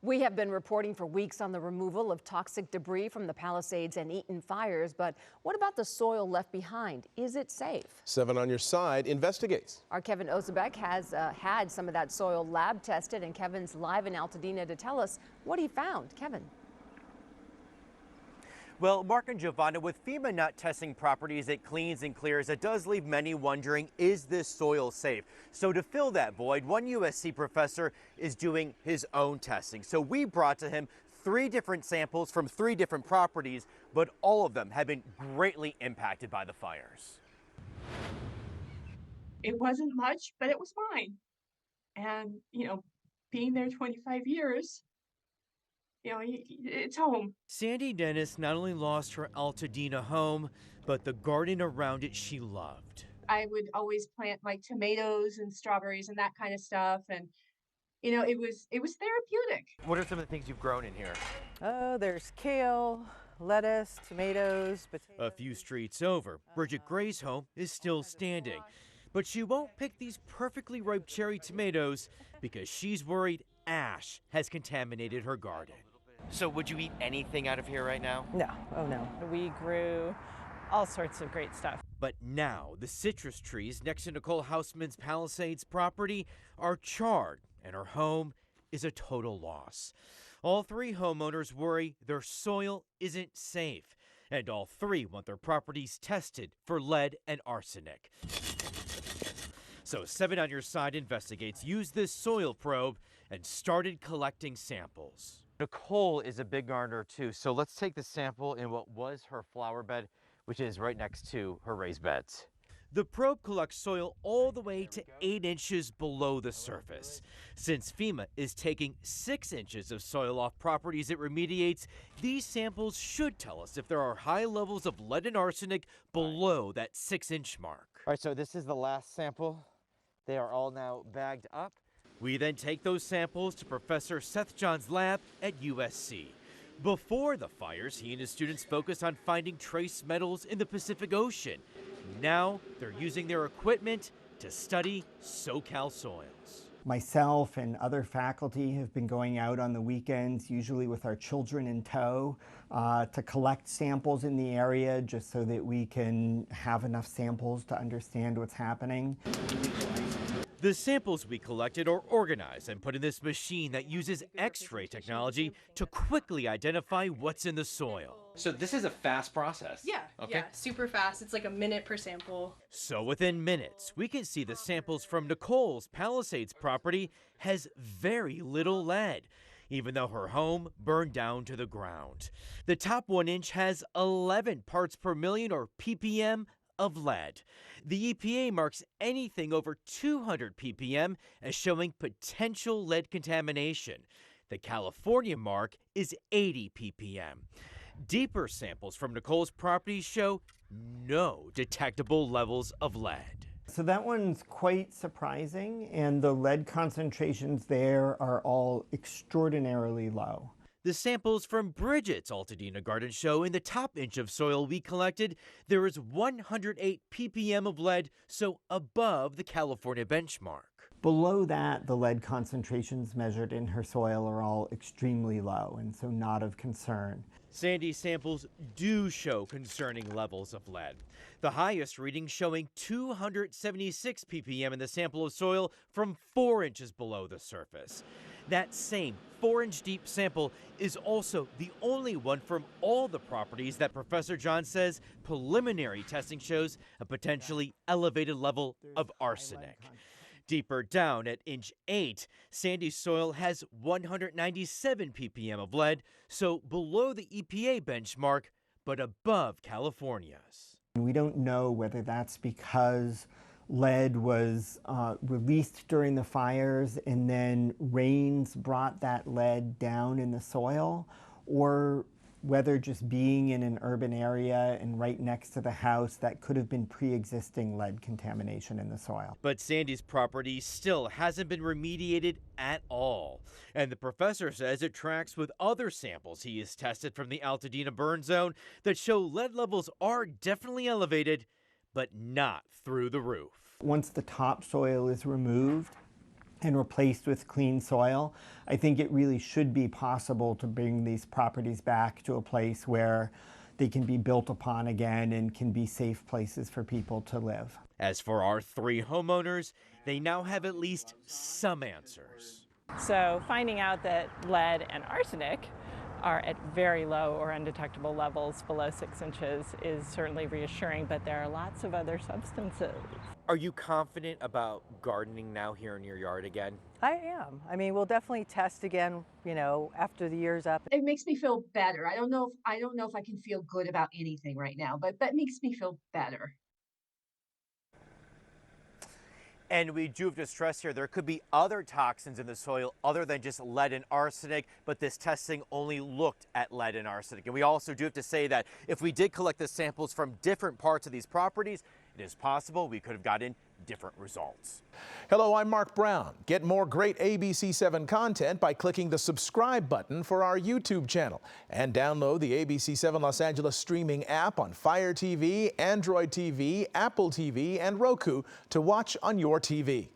We have been reporting for weeks on the removal of toxic debris from the Palisades and Eaton fires, but what about the soil left behind? Is it safe? 7 on Your Side investigates. Our Kevin Ozebek has had some of that soil lab tested, and Kevin's live in Altadena to tell us what he found. Kevin. Well, Mark and Giovanna, with FEMA not testing properties it cleans and clears, it does leave many wondering, is this soil safe? So to fill that void, one USC professor is doing his own testing. So we brought to him 3 different samples from 3 different properties, but all of them have been greatly impacted by the fires. It wasn't much, but it was mine. And, being there 25 years, it's home. Sandy Dennis not only lost her Altadena home, but the garden around it she loved. I would always plant like tomatoes and strawberries and that kind of stuff. And, it was therapeutic. What are some of the things you've grown in here? Oh, there's kale, lettuce, tomatoes, potatoes. A few streets over, Bridget Gray's home is still standing. But she won't pick these perfectly ripe cherry tomatoes because she's worried ash has contaminated her garden. So would you eat anything out of here right now? No, oh no. We grew all sorts of great stuff. But now the citrus trees next to Nicole Hausman's Palisades property are charred and her home is a total loss. All 3 homeowners worry their soil isn't safe, and all 3 want their properties tested for lead and arsenic. So 7 on Your Side investigates used this soil probe and started collecting samples. Nicole is a big gardener too, so let's take the sample in what was her flower bed, which is right next to her raised beds. The probe collects soil all the way to 8 inches below the surface. Since FEMA is taking 6 inches of soil off properties it remediates, these samples should tell us if there are high levels of lead and arsenic below that 6-inch mark. All right, so this is the last sample. They are all now bagged up. We then take those samples to Professor Seth John's lab at USC. Before the fires, he and his students focused on finding trace metals in the Pacific Ocean. Now they're using their equipment to study SoCal soils. Myself and other faculty have been going out on the weekends, usually with our children in tow, to collect samples in the area just so that we can have enough samples to understand what's happening. The samples we collected are organized and put in this machine that uses X-ray technology to quickly identify what's in the soil. So this is a fast process. Yeah, super fast. It's like a minute per sample. So within minutes, we can see the samples from Nicole's Palisades property has very little lead, even though her home burned down to the ground. The top 1 inch has 11 parts per million, or ppm, of lead. The EPA marks anything over 200 ppm as showing potential lead contamination. The California mark is 80 ppm. Deeper samples from Nicole's property show no detectable levels of lead. So that one's quite surprising, and the lead concentrations there are all extraordinarily low. The samples from Bridget's Altadena garden show in the top inch of soil we collected, there is 108 ppm of lead, so above the California benchmark. Below that, the lead concentrations measured in her soil are all extremely low, and so not of concern. Sandy's samples do show concerning levels of lead. The highest reading showing 276 ppm in the sample of soil from 4 inches below the surface. That same 4-inch deep sample is also the only one from all the properties that Professor John says preliminary testing shows a potentially elevated level of arsenic. Deeper down at inch 8, Sandy's soil has 197 ppm of lead, so below the EPA benchmark, but above California's. We don't know whether that's because lead was released during the fires and then rains brought that lead down in the soil, or whether just being in an urban area and right next to the house, that could have been pre-existing lead contamination in the soil. But Sandy's property still hasn't been remediated at all. And the professor says it tracks with other samples he has tested from the Altadena burn zone that show lead levels are definitely elevated, but not through the roof. Once the topsoil is removed, and replaced with clean soil, I think it really should be possible to bring these properties back to a place where they can be built upon again and can be safe places for people to live. As for our 3 homeowners, they now have at least some answers. So finding out that lead and arsenic are at very low or undetectable levels below 6 inches is certainly reassuring, but there are lots of other substances. Are you confident about gardening now here in your yard again? I am. I mean, we'll definitely test again, you know, after the year's up. It makes me feel better. I don't know if I can feel good about anything right now, but that makes me feel better. And we do have to stress here, there could be other toxins in the soil other than just lead and arsenic, but this testing only looked at lead and arsenic. And we also do have to say that if we did collect the samples from different parts of these properties, it is possible we could have gotten different results. Hello, I'm Mark Brown. Get more great ABC7 content by clicking the subscribe button for our YouTube channel and download the ABC7 Los Angeles streaming app on Fire TV, Android TV, Apple TV, and Roku to watch on your TV.